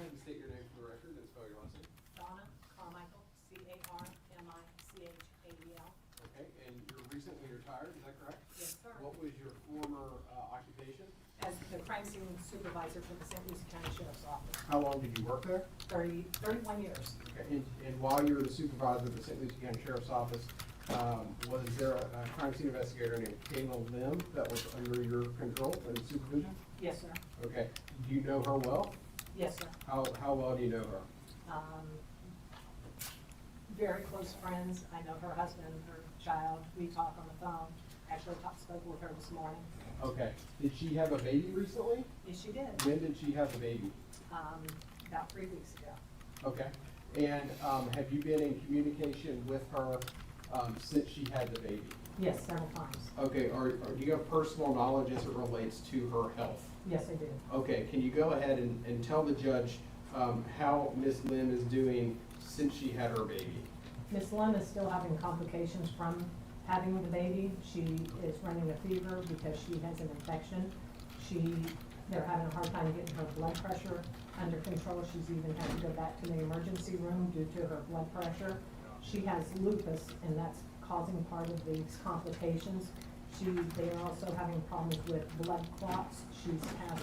ahead and state your name for the record and spell your last name. Donna Carmichael, C-A-R-M-I-C-H-A-E-L. Okay, and you're recently retired, is that correct? Yes, sir. What was your former occupation? As the crime scene supervisor for the St. Lucie County Sheriff's Office, How long did you work there? 31 years. Okay, and while you were the supervisor of the St. Lucie County Sheriff's Office, was there a crime scene investigator named Kayla Lim that was under your control and supervision? Yes, sir. Okay, do you know her well? Yes, sir. How well do you know her? Very close friends. I know her husband, her child. We talk on the phone. Actually, spoke with her this morning. Okay, did she have a baby recently? Yes, she did. When did she have the baby? About 3 weeks ago. Okay, and have you been in communication with her since she had the baby? Yes, several times. Okay, or do you have personal knowledge as it relates to her health? Yes, I do. Okay, can you go ahead and tell the judge how Ms. Lim is doing since she had her baby? Ms. Lim is still having complications from having the baby. She is running a fever because she has an infection. They're having a hard time getting her blood pressure under control. She's even had to go back to the emergency room due to her blood pressure. She has lupus, and that's causing part of these complications. They are also having problems with blood clots. She's had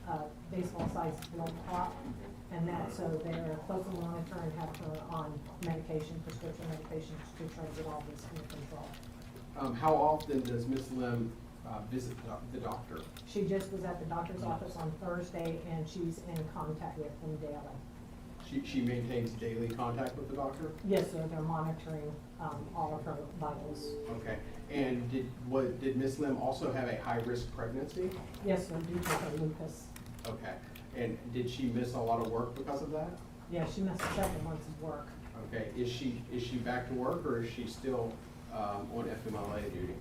a baseball-sized blood clot, and so they're closely monitoring and have her on medication, prescription medications, to try to get all this under control. How often does Ms. Lim visit the doctor? She just was at the doctor's office on Thursday, and she's in contact with them daily. She maintains daily contact with the doctor? Yes, sir. They're monitoring all of her vitals. Okay, and did Ms. Lim also have a high-risk pregnancy? Yes, sir, due to her lupus. Okay, and did she miss a lot of work because of that? Yeah, she missed several months of work. Okay, is she back to work, or is she still on FMLA duty?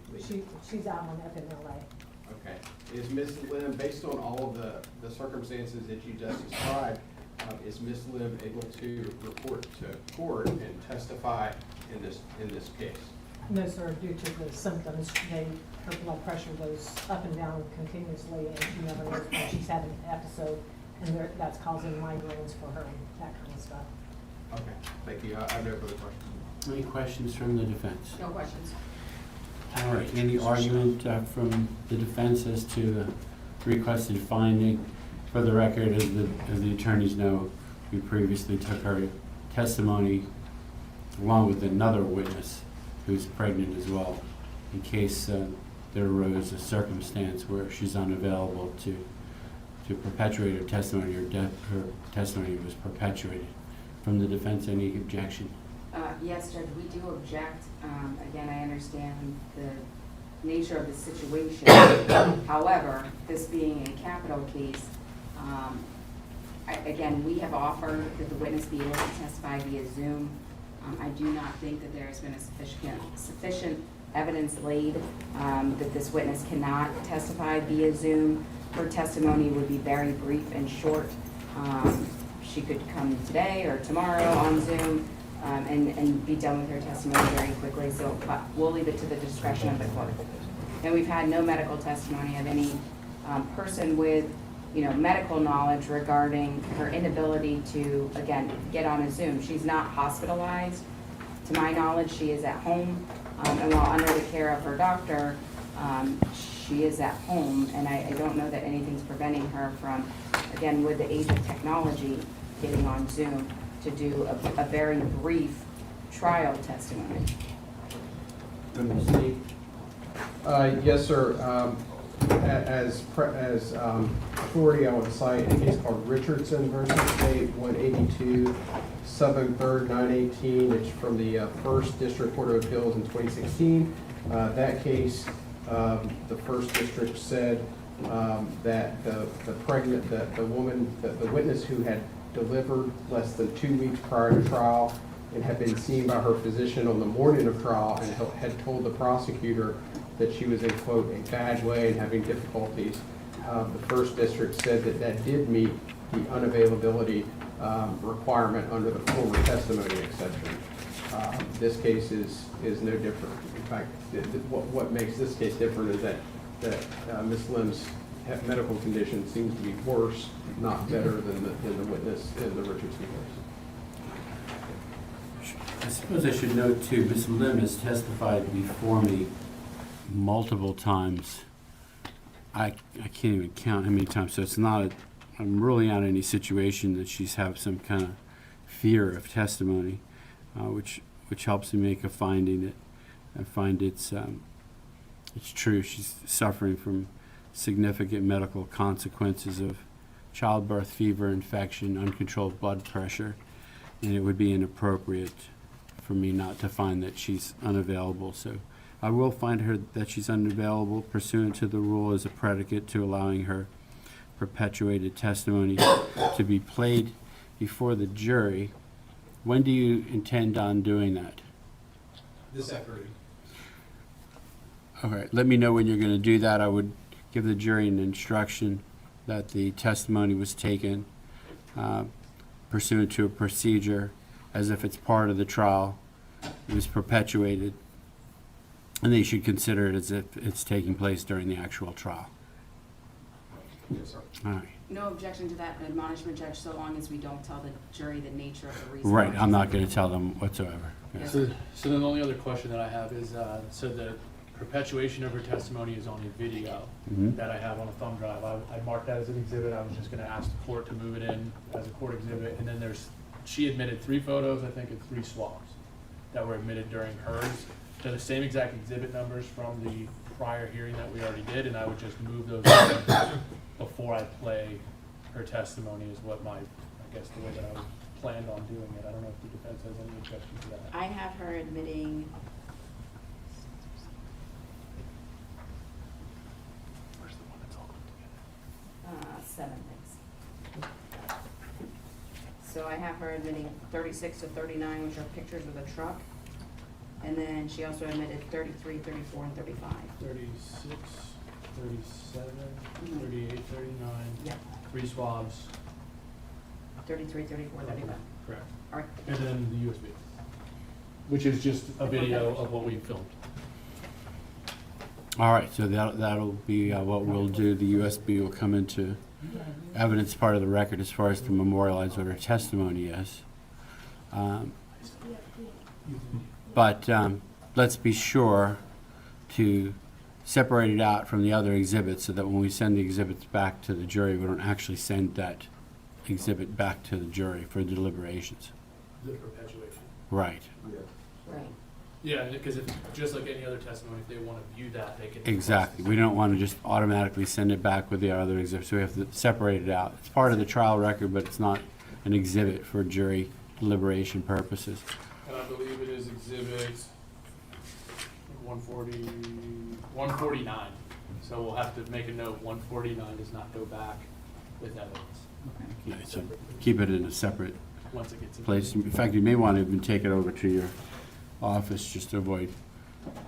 She's out on FMLA. Okay, is Ms. Lim, based on all of the circumstances that you just described, is Ms. Lim able to report to court and testify in this case? No, sir, due to the symptoms, her blood pressure goes up and down continuously, and she never knows when she's had an episode, and that's causing migraines for her, and that kind of stuff. Okay, thank you. I have no further questions. Any questions from the defense? No questions. All right, any argument from the defense as to the requested finding? For the record, as the attorneys know, we previously took her testimony along with another witness who's pregnant as well, in case there arose a circumstance where she's unavailable to perpetuate her testimony, or her testimony was perpetuated. From the defense, any objection? Yes, Judge, we do object. Again, I understand the nature of the situation. However, this being a capital case, again, we have offered that the witness be able to testify via Zoom. I do not think that there has been a sufficient evidence laid that this witness cannot testify via Zoom. Her testimony would be very brief and short. She could come today or tomorrow on Zoom and be done with her testimony very quickly. So we'll leave it to the discretion of the court. And we've had no medical testimony of any person with medical knowledge regarding her inability to, again, get on a Zoom. She's not hospitalized. To my knowledge, she is at home. And while under the care of her doctor, she is at home. And I don't know that anything's preventing her from, again, with the age of technology, getting on Zoom to do a very brief trial testimony. Yes, sir. As authority, I would cite a case called Richardson versus State, 182 Southern 3rd 918. It's from the 1st District Court of Appeals in 2016. That case, the 1st District said that the woman, the witness who had delivered less than 2 weeks prior to trial and had been seen by her physician on the morning of trial and had told the prosecutor that she was in, quote, a bad way and having difficulties. The 1st District said that did meet the unavailability requirement under the former testimony exception. This case is no different. In fact, what makes this case different is that Ms. Lim's medical condition seems to be worse, not better than the witness in the Richardson case. I suppose I should note too, Ms. Lim has testified before me multiple times. I can't even count how many times, so it's not, I'm ruling out any situation that she's have some kind of fear of testimony, which helps me make a finding that I find it's true. She's suffering from significant medical consequences of childbirth, fever, infection, uncontrolled blood pressure, and it would be inappropriate for me not to find that she's unavailable. So I will find her that she's unavailable pursuant to the rule as a predicate to allowing her perpetuated testimony to be played before the jury. When do you intend on doing that? This afternoon. Okay, let me know when you're going to do that. I would give the jury an instruction that the testimony was taken pursuant to a procedure as if it's part of the trial. It was perpetuated, and they should consider it as if it's taking place during the actual trial. Yes, sir. All right. No objection to that admonishment, Judge, so long as we don't tell the jury the nature of the reason. Right, I'm not going to tell them whatsoever. Yeah. Yes. So then the only other question that I have is, so the perpetuation of her testimony is on a video Mhm. that I have on a thumb drive. I marked that as an exhibit. I was just gonna ask the court to move it in as a court exhibit. And then she admitted 3 photos, I think, and 3 swabs that were admitted during hers. They're the same exact exhibit numbers from the prior hearing that we already did, and I would just move those in before I play her testimony is what I guess the way that I planned on doing it. I don't know if the defense has any objection to that. I have her admitting, Where's the one that's all put together? 7 things. So I have her admitting 36 to 39, which are pictures of the truck. And then she also admitted 33, 34, and 35. 36, 37, Mhm. 38, 39, Yep. 3 swabs. 33, 34, 35. Correct. All right. And then the USB, which is just a video of what we filmed. All right, so that'll be what we'll do. The USB will come into evidence part of the record as far as to memorialize what her testimony is. But let's be sure to separate it out from the other exhibits so that when we send the exhibits back to the jury, we don't actually send that exhibit back to the jury for deliberations. The perpetuation. Right, Right. Yeah, because just like any other testimony, if they want to view that, they can. exactly. We don't want to just automatically send it back with the other exhibits, so we have to separate it out. It's part of the trial record, but it's not an exhibit for jury deliberation purposes. And I believe it is exhibit 149. So we'll have to make a note, 149 does not go back with evidence. Yeah, so keep it in a separate Once it gets. place. In fact, you may want to even take it over to your office just to avoid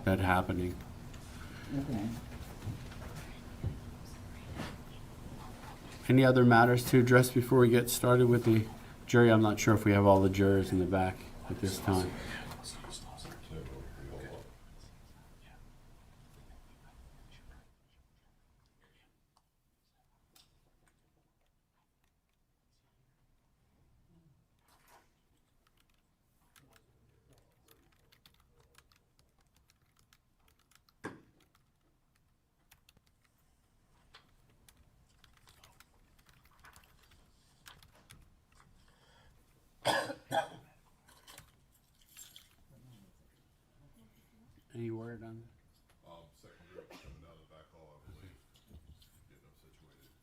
that happening. Okay. Any other matters to address before we get started with the jury? I'm not sure if we have all the jurors in the back at this time. Any word on that? Second group coming down the back hall, I believe, getting them situated.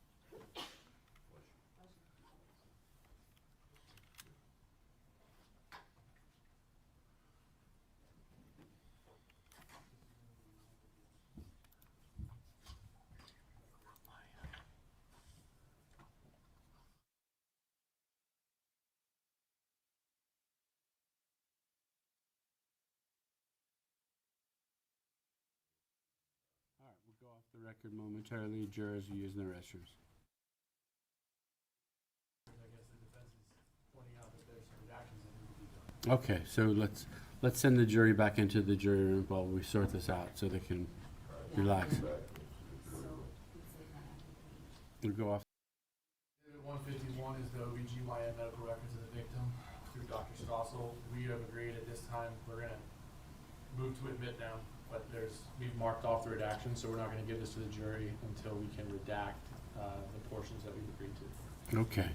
All right, we'll go off the record momentarily. Jurors are using the restrooms. I guess the defense is pointing out that there's some redactions that need to be done. Okay, so let's send the jury back into the jury room while we sort this out so they can relax. So, let's say that. We'll go off. Exhibit 151 is the OBGYN medical records of the victim through Dr. Stoessel. We have agreed at this time we're going to move to admit now, but we've marked off the redaction, so we're not going to give this to the jury until we can redact the portions that we've agreed to. Okay.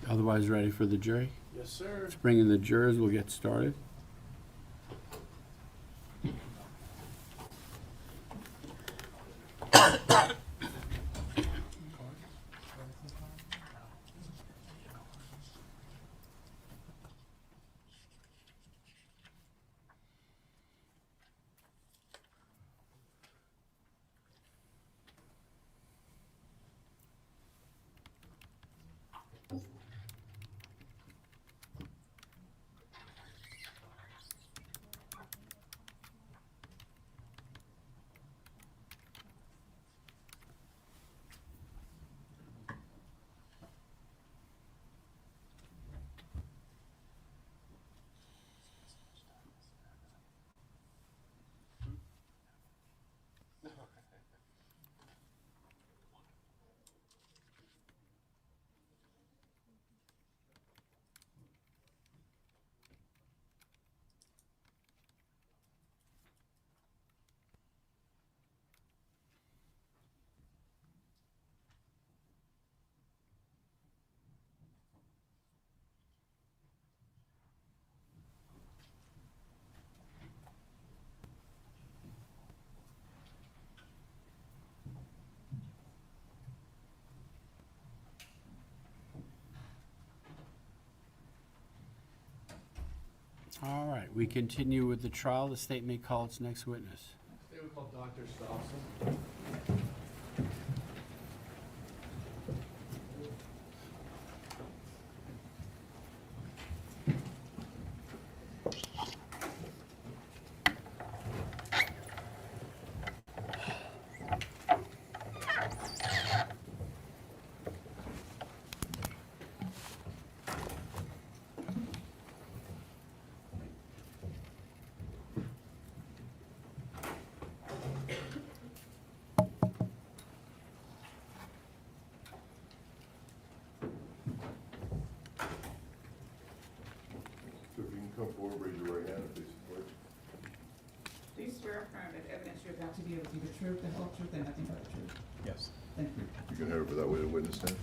Otherwise, ready for the jury? Yes, sir. Let's bring in the jurors. We'll get started. All right, we continue with the trial. The state may call its next witness. Today we call Dr. Stoessel. So if you can come forward, raise your right hand and please support. Do you swear affirm that the evidence you're about to give is the truth, the whole truth, and nothing but the truth? Yes. Thank you. You can head over that way to the witness stand.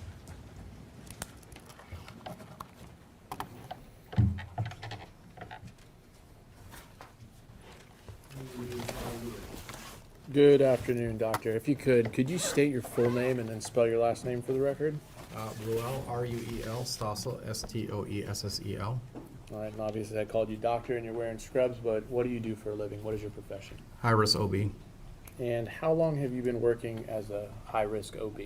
Good afternoon, doctor. If you could you state your full name and then spell your last name for the record? Ruel, R-U-E-L, Stoessel, S-T-O-E-S-S-E-L. All right, and obviously I called you doctor and you're wearing scrubs, but what do you do for a living? What is your profession? High-risk OB. And how long have you been working as a high-risk OB?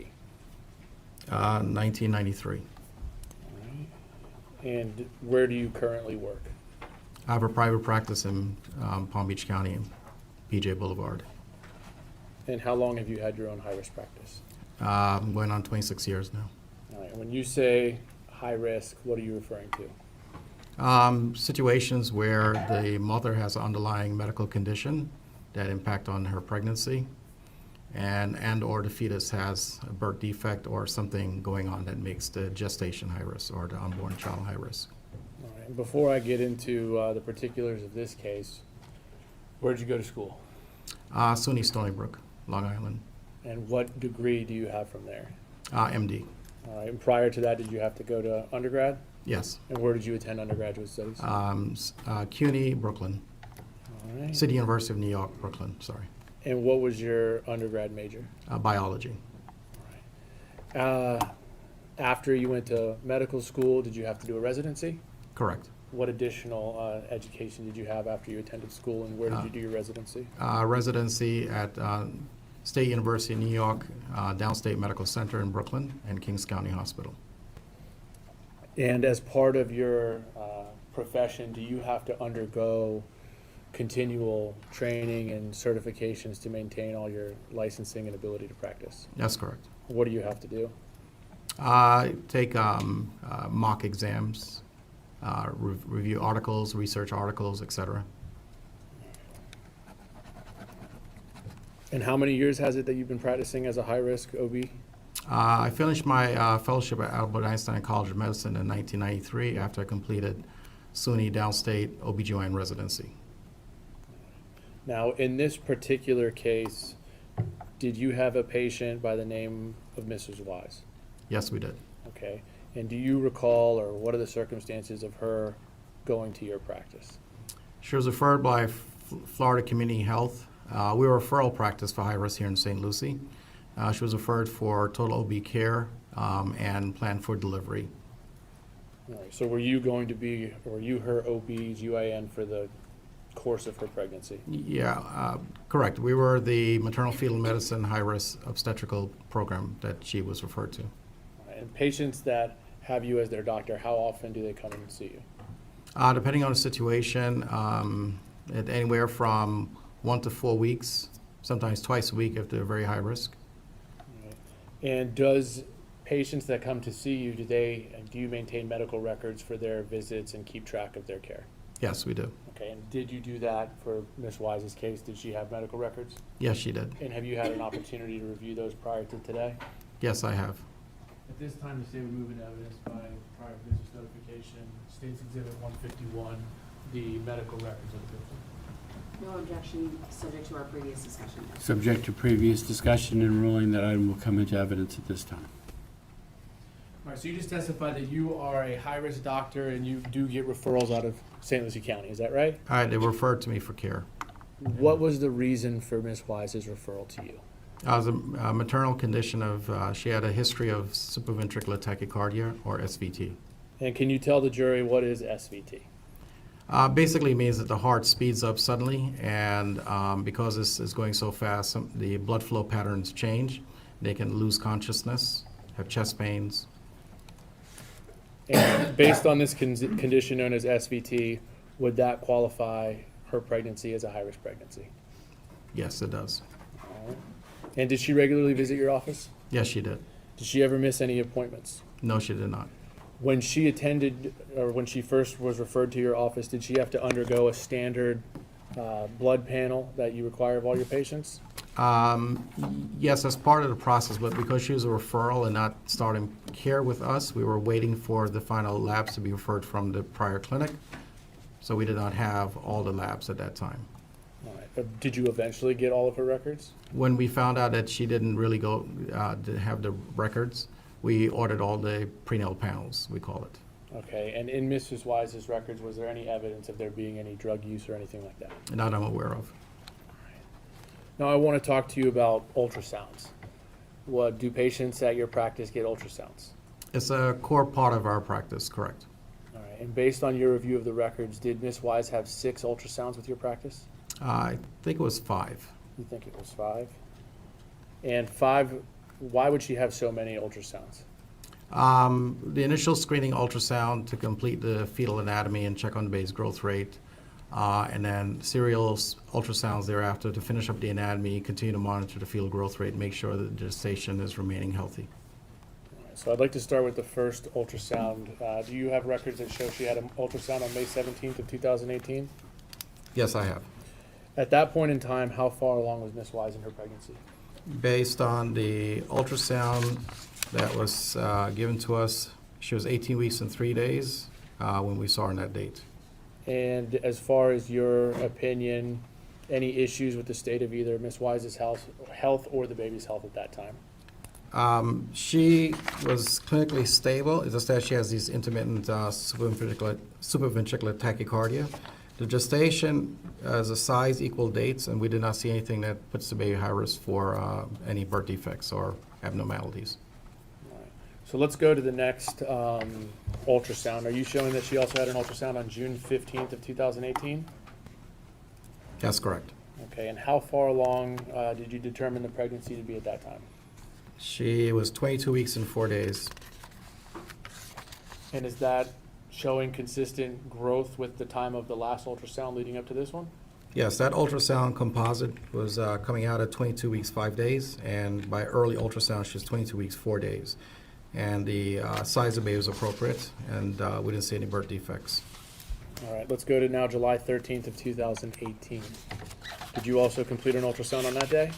1993. All right. And where do you currently work? I have a private practice in Palm Beach County, PJ Boulevard. And how long have you had your own high-risk practice? I'm going on 26 years now. All right, and when you say high risk, what are you referring to? Situations where the mother has an underlying medical condition that impact on her pregnancy and or the fetus has a birth defect or something going on that makes the gestation high risk or the unborn child high risk. All right, and before I get into the particulars of this case, where'd you go to school? SUNY Stony Brook, Long Island. And what degree do you have from there? MD. All right, and prior to that, did you have to go to undergrad? Yes. And where did you attend undergraduate studies? CUNY, Brooklyn. All right. City University of New York, Brooklyn, sorry. And what was your undergrad major? Biology. After you went to medical school, did you have to do a residency? Correct. What additional education did you have after you attended school, and where did you do your residency? Residency at State University of New York, Downstate Medical Center in Brooklyn, and Kings County Hospital. And as part of your profession, do you have to undergo continual training and certifications to maintain all your licensing and ability to practice? That's correct. What do you have to do? Take mock exams, review articles, research articles, etc. And how many years has it that you've been practicing as a high-risk OB? I finished my fellowship at Albert Einstein College of Medicine in 1993 after I completed SUNY Downstate OBGYN residency. Now, in this particular case, did you have a patient by the name of Mrs. Wise? Yes, we did. Okay. And do you recall, or what are the circumstances of her going to your practice? She was referred by Florida Community Health. We were a referral practice for high risk here in St. Lucie. She was referred for total OB care and planned for delivery. All right. So were you going to be, or were you her OB/GYN for the course of her pregnancy? Yeah, correct. We were the maternal fetal medicine high risk obstetrical program that she was referred to. All right. And patients that have you as their doctor, how often do they come in and see you? Depending on the situation, at anywhere from 1 to 4 weeks, sometimes twice a week if they're very high risk. All right. And does patients that come to see you, do you maintain medical records for their visits and keep track of their care? Yes, we do. Okay, and did you do that for Ms. Wise's case? Did she have medical records? Yes, she did. And have you had an opportunity to review those prior to today? Yes, I have. At this time, the state would move into evidence by prior business notification, State's Exhibit 151, the medical records of the victim. No objection, subject to our previous discussion. Subject to previous discussion and ruling, that item will come into evidence at this time. All right, so you just testified that you are a high-risk doctor and you do get referrals out of St. Lucie County, is that right? They referred to me for care. What was the reason for Ms. Wise's referral to you? It was a maternal condition of, she had a history of supraventricular tachycardia, or SVT. And can you tell the jury what is SVT? Basically means that the heart speeds up suddenly, and because this is going so fast, the blood flow patterns change. They can lose consciousness, have chest pains. And based on this condition known as SVT, would that qualify her pregnancy as a high-risk pregnancy? Yes, it does. All right. And did she regularly visit your office? Yes, she did. Did she ever miss any appointments? No, she did not. When she attended, or when she first was referred to your office, did she have to undergo a standard blood panel that you require of all your patients? Yes, that's part of the process, but because she was a referral and not starting care with us, we were waiting for the final labs to be referred from the prior clinic. So we did not have all the labs at that time. All right. Did you eventually get all of her records? When we found out that she didn't really go to have the records, we ordered all the prenatal panels, we call it. Okay, and in Mrs. Wise's records, was there any evidence of there being any drug use or anything like that? Not I'm aware of. Now, I want to talk to you about ultrasounds. What, do patients at your practice get ultrasounds? It's a core part of our practice, correct. All right, and based on your review of the records, did Ms. Wise have 6 ultrasounds with your practice? I think it was 5. You think it was 5? And 5, why would she have so many ultrasounds? The initial screening ultrasound to complete the fetal anatomy and check on the baby's growth rate, and then serial ultrasounds thereafter to finish up the anatomy, continue to monitor the fetal growth rate, and make sure that the gestation is remaining healthy. All right, so I'd like to start with the first ultrasound. Do you have records that show she had an ultrasound on May 17th of 2018? Yes, I have. At that point in time, how far along was Ms. Wise in her pregnancy? Based on the ultrasound that was given to us, she was 18 weeks and 3 days when we saw her on that date. And as far as your opinion, any issues with the state of either Ms. Wise's health or the baby's health at that time? She was clinically stable. It's just that she has these intermittent supraventricular tachycardia. The gestation as a size equal dates, and we did not see anything that puts the baby high risk for any birth defects or abnormalities. All right. So let's go to the next ultrasound. Are you showing that she also had an ultrasound on June 15th of 2018? That's correct. Okay, and how far along did you determine the pregnancy to be at that time? She was 22 weeks and 4 days. And is that showing consistent growth with the time of the last ultrasound leading up to this one? Yes, that ultrasound composite was coming out at 22 weeks, 5 days, and by early ultrasound, she was 22 weeks, 4 days. And the size of the baby was appropriate, and we didn't see any birth defects. All right, let's go to now July 13th of 2018. Did you also complete an ultrasound on that day?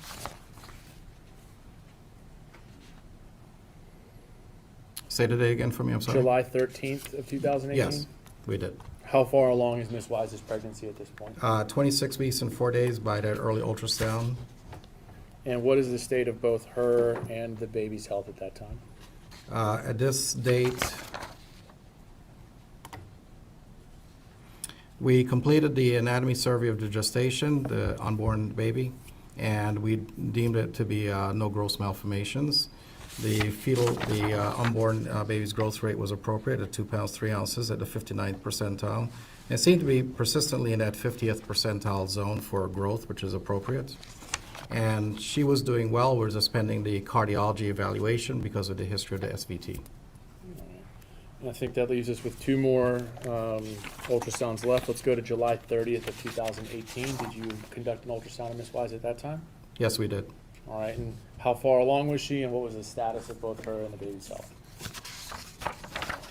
Say the date again for me, I'm sorry. July 13th of 2018? Yes, we did. How far along is Miss Wise's pregnancy at this point? 26 weeks and 4 days by that early ultrasound. And what is the state of both her and the baby's health at that time? At this date, we completed the anatomy survey of the gestation, the unborn baby, and we deemed it to be no gross malformations. The unborn baby's growth rate was appropriate at 2 pounds 3 ounces at the 59th percentile. It seemed to be persistently in that 50th percentile zone for growth, which is appropriate. And she was doing well. We're just pending the cardiology evaluation because of the history of the SVT. And I think that leaves us with 2 more ultrasounds left. Let's go to July 30th of 2018. Did you conduct an ultrasound of Miss Wise at that time? Yes, we did. All right, and how far along was she, and what was the status of both her and the baby's health?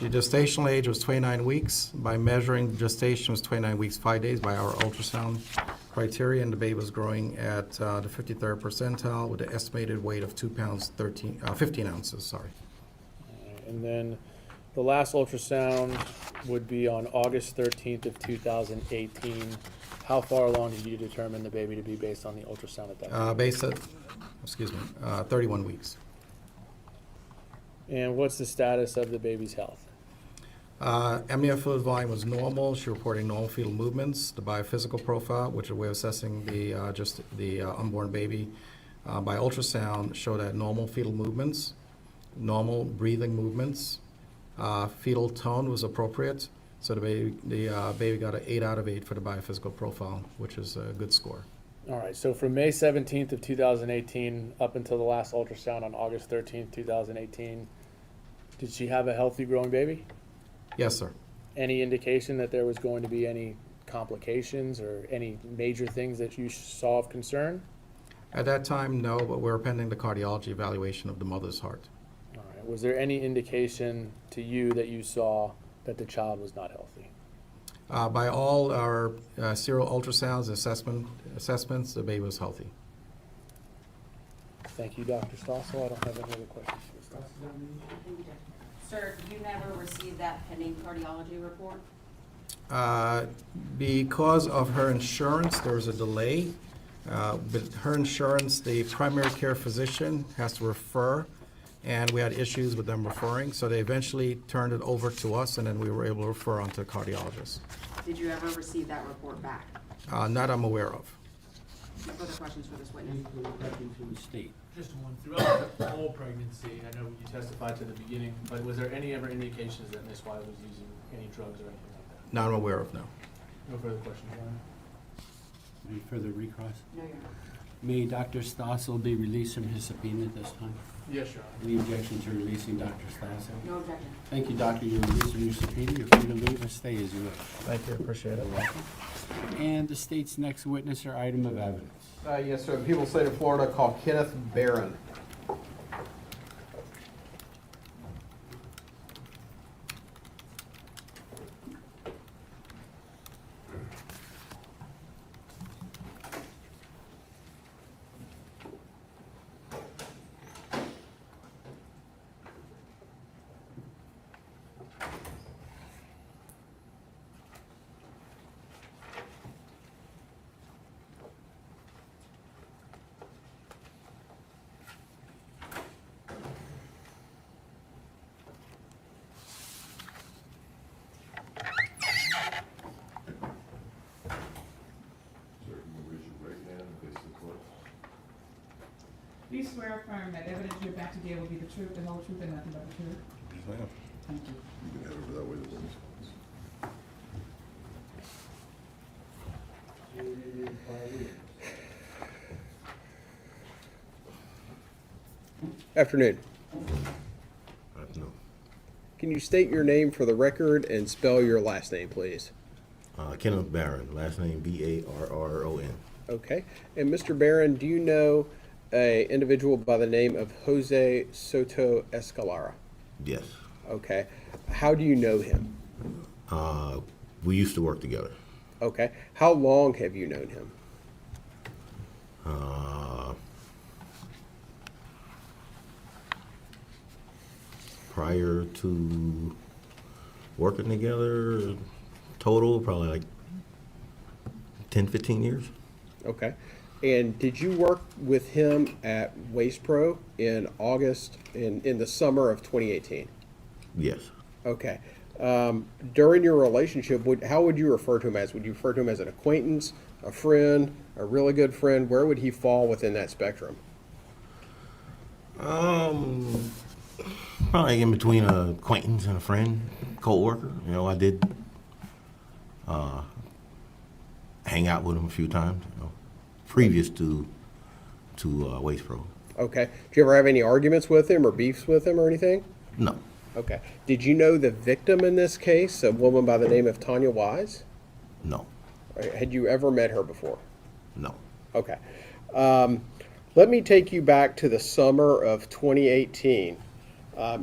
The gestational age was 29 weeks. By measuring gestation was 29 weeks, 5 days by our ultrasound criteria, and the baby was growing at the 53rd percentile with an estimated weight of 2 pounds 15 ounces, sorry. All right, and then the last ultrasound would be on August 13th of 2018. How far along did you determine the baby to be based on the ultrasound at that time? Based at, 31 weeks. And what's the status of the baby's health? Amniotic fluid volume was normal. She reporting normal fetal movements. The biophysical profile, which is a way of assessing the unborn baby by ultrasound, showed that normal fetal movements, normal breathing movements. Fetal tone was appropriate. So the baby got an 8 out of 8 for the biophysical profile, which is a good score. All right, so from May 17th of 2018 up until the last ultrasound on August 13th, 2018, did she have a healthy growing baby? Yes, sir. Any indication that there was going to be any complications or any major things that you saw of concern? At that time, no, but we're pending the cardiology evaluation of the mother's heart. All right, was there any indication to you that you saw that the child was not healthy? By all our serial ultrasounds assessments, the baby was healthy. Thank you, Dr. Stoessel. I don't have any other questions for Stoessel. Sir, you never received that pending cardiology report? Because of her insurance, there was a delay. But her insurance, the primary care physician has to refer, and we had issues with them referring, so they eventually turned it over to us, and then we were able to refer on to the cardiologist. Did you ever receive that report back? Not I'm aware of. No further questions for this witness? From the state. Just one. Throughout the whole pregnancy, I know you testified to the beginning, but was there any ever indications that Miss Wise was using any drugs or anything like that? Not I'm aware of, no. No further questions, Your Honor. Any further recross? No, you're not. May Dr. Stoessel be released from his subpoena at this time? Yes, Your Honor. Any objection to releasing Dr. Stoessel? No objection. Thank you, Doctor. You're released from your subpoena. You're free to leave or stay as you wish. Thank you, appreciate it. And the state's next witness or item of evidence. Yes, sir. People state of Florida call Kenneth Baron. Sir, can you raise your right hand and face the court? Do you swear affirm that evidence you're about to give will be the truth, the whole truth, and nothing but the truth? Yes, ma'am. Thank you. You can head over that way, the witness. Afternoon. Afternoon. Can you state your name for the record and spell your last name, please? Kenneth Baron, last name Barron. Okay. And Mr. Baron, do you know an individual by the name of Jose Soto-Escalera? Yes. Okay. How do you know him? We used to work together. Okay. How long have you known him? prior to working together, total probably like 10, 15 years. Okay. And did you work with him at Waste Pro in August, in the summer of 2018? Yes. Okay. During your relationship, how would you refer to him as? Would you refer to him as an acquaintance, a friend, a really good friend? Where would he fall within that spectrum? Probably in between an acquaintance and a friend, coworker. You know, I did hang out with him a few times, you know, previous to Waste Pro. Okay. Did you ever have any arguments with him or beefs with him or anything? No. Okay. Did you know the victim in this case, a woman by the name of Tania Wise? No. Had you ever met her before? No. Okay. Let me take you back to the summer of 2018.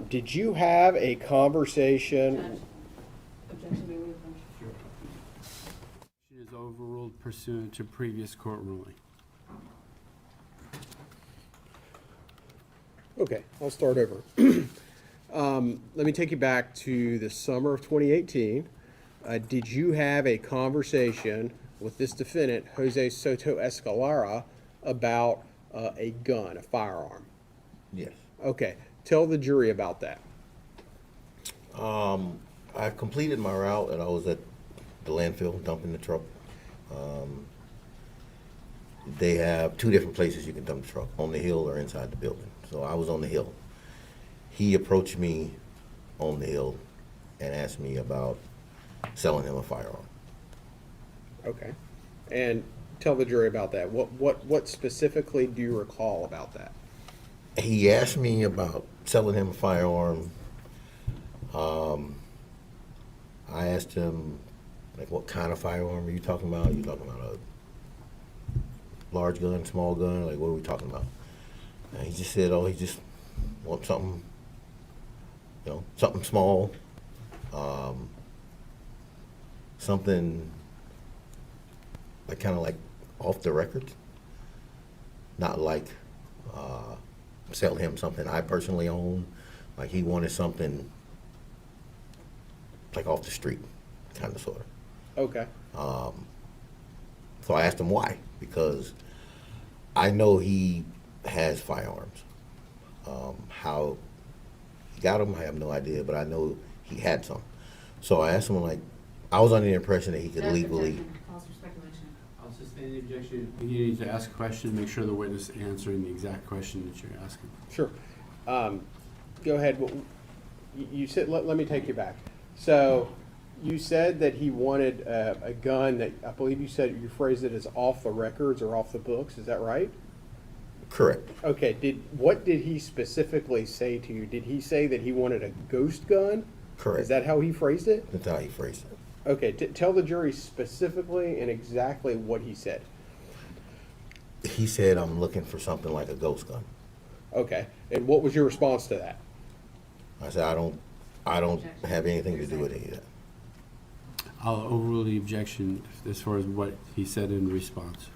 Did you have a conversation? Objection be moved. It is overruled pursuant to previous court ruling. Okay, I'll start over. Let me take you back to the summer of 2018. Did you have a conversation with this defendant, Jose Soto-Escalera, about a gun, a firearm? Yes. Okay, tell the jury about that. I completed my route and I was at the landfill dumping the truck. They have two different places you can dump the truck, on the hill or inside the building. So I was on the hill. He approached me on the hill and asked me about selling him a firearm. Okay, and tell the jury about that. What specifically do you recall about that? He asked me about selling him a firearm. I asked him, like, what kind of firearm are you talking about? Are you talking about a large gun, small gun? Like, what are we talking about? And he just said, oh, he just wants something, you know, something small, something like kind of like off the record, not like sell him something I personally own. Like he wanted something like off the street, kind of sort of. Okay. So I asked him why, because I know he has firearms. How he got them, I have no idea, but I know he had some. So I asked him, like, I was under the impression that he could legally. Calls for speculation. I'll sustain the objection. You need to ask a question, make sure the witness is answering the exact question that you're asking. Sure. Go ahead. You said, let me take you back. So you said that he wanted a gun that, I believe you said, you phrased it as off the records or off the books. Is that right? Correct. Okay. What did he specifically say to you? Did he say that he wanted a ghost gun? Correct. Is that how he phrased it? That's how he phrased it. Okay. Tell the jury specifically and exactly what he said. He said, I'm looking for something like a ghost gun. Okay. And what was your response to that? I said, I don't have anything to do with any of that. I'll overrule the objection as far as what he said in response.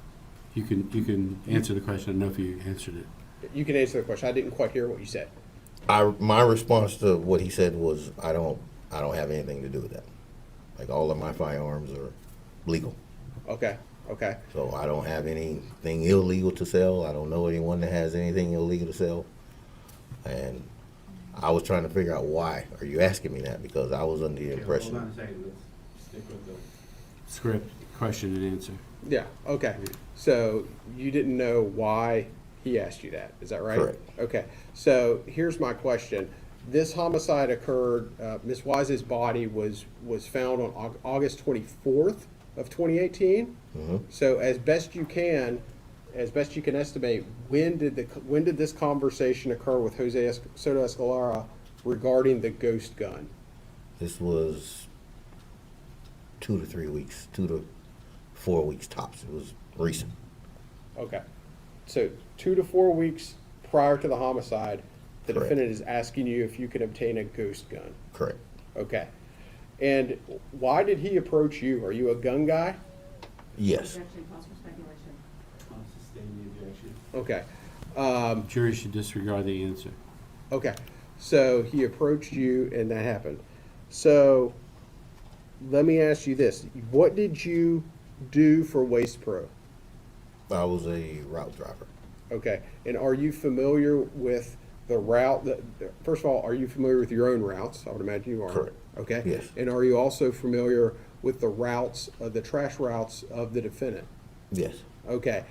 You can answer the question. I don't know if you answered it. You can answer the question. I didn't quite hear what you said. My response to what he said was, I don't have anything to do with that. Like, all of my firearms are legal. Okay. Okay. So I don't have anything illegal to sell. I don't know anyone that has anything illegal to sell. And I was trying to figure out, why are you asking me that? Because I was under the impression. Hold on a second. Let's stick with the script, question and answer. Yeah, okay. So you didn't know why he asked you that, is that right? Correct. Okay, so here's my question. This homicide occurred, Ms. Wise's body was found on August 24th of 2018. Mm-hmm. So as best you can estimate, when did this conversation occur with Jose Soto-Escalera regarding the ghost gun? This was 2 to 3 weeks, 2 to 4 weeks tops. It was recent. Okay. So 2 to 4 weeks prior to the homicide, the Correct. defendant is asking you if you can obtain a ghost gun. Correct. Okay. And why did he approach you? Are you a gun guy? Yes. Objection calls for speculation. I'll sustain the objection. Okay. Jury should disregard the answer. Okay. So he approached you and that happened. So let me ask you this. What did you do for Waste Pro? I was a route driver. Okay. And are you familiar with the route that, first of all, are you familiar with your own routes? I would imagine you are. Correct. Okay. Yes. And are you also familiar with the routes, the trash routes of the defendant? Yes. Okay.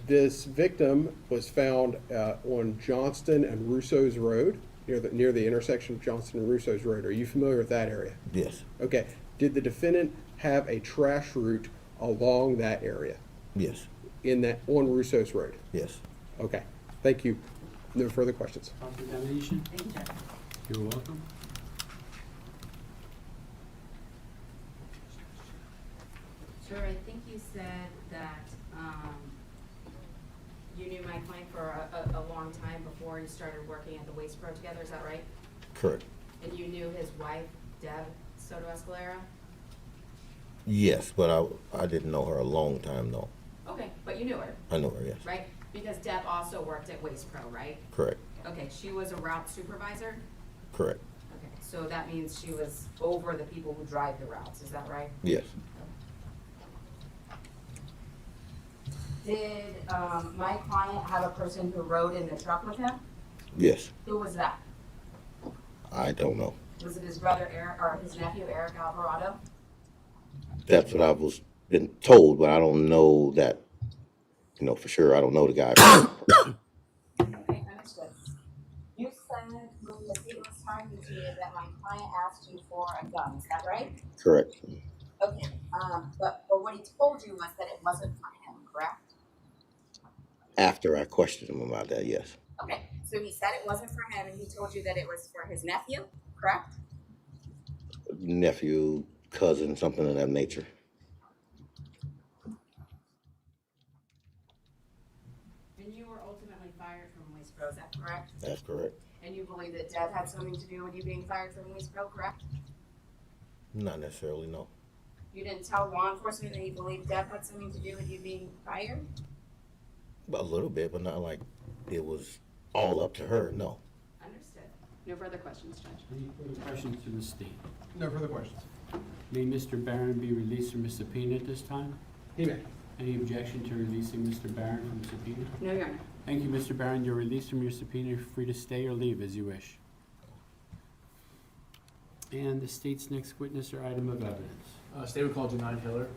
This victim was found on Johnston and Russo's Road, near the intersection of Johnston and Russo's Road. Are you familiar with that area? Yes. Okay. Did the defendant have a trash route along that area Yes. on Russo's Road? Yes. Okay. Thank you. No further questions. Cross-examination? Thank you, Judge. You're welcome. Sure, I think you said that, you knew my client for a long time before you started working at the Waste Pro together, is that right? Correct. And you knew his wife, Deb Soto-Escalera? Yes, but I didn't know her a long time though. Okay, but you knew her, I know her, yes. right? Because Deb also worked at Waste Pro, right? Correct. Okay, she was a route supervisor? Correct. Okay, so that means she was over the people who drive the routes, is that right? Yes. Did my client have a person who rode in the truck with him? Yes. Who was that? I don't know. Was it his brother Eric, or his nephew Eric Alvarado? That's what I was been told, but I don't know that, for sure. I don't know the guy. Okay, understood. You said when the state was talking to you that my client asked you for a gun, is that right? Correct. Okay, but what he told you was that it wasn't for him, correct? After I questioned him about that, yes. Okay, so he said it wasn't for him and he told you that it was for his nephew, correct? Nephew, cousin, something of that nature. And you were ultimately fired from Waste Pro, is that correct? That's correct. And you believe that Deb had something to do with you being fired from Waste Pro, correct? Not necessarily, no. You didn't tell law enforcement that you believed Deb had something to do with you being fired? A little bit, but not like it was all up to her, no. Understood. No further questions, Judge. Any further questions to the state? No further questions. May Mr. Baron be released from his subpoena at this time? He may. Any objection to releasing Mr. Baron from subpoena? No, Your Honor. Thank you, Mr. Baron. You're released from your subpoena. You're free to stay or leave as you wish. And the state's next witness or item of evidence. State would call Janine Hiller.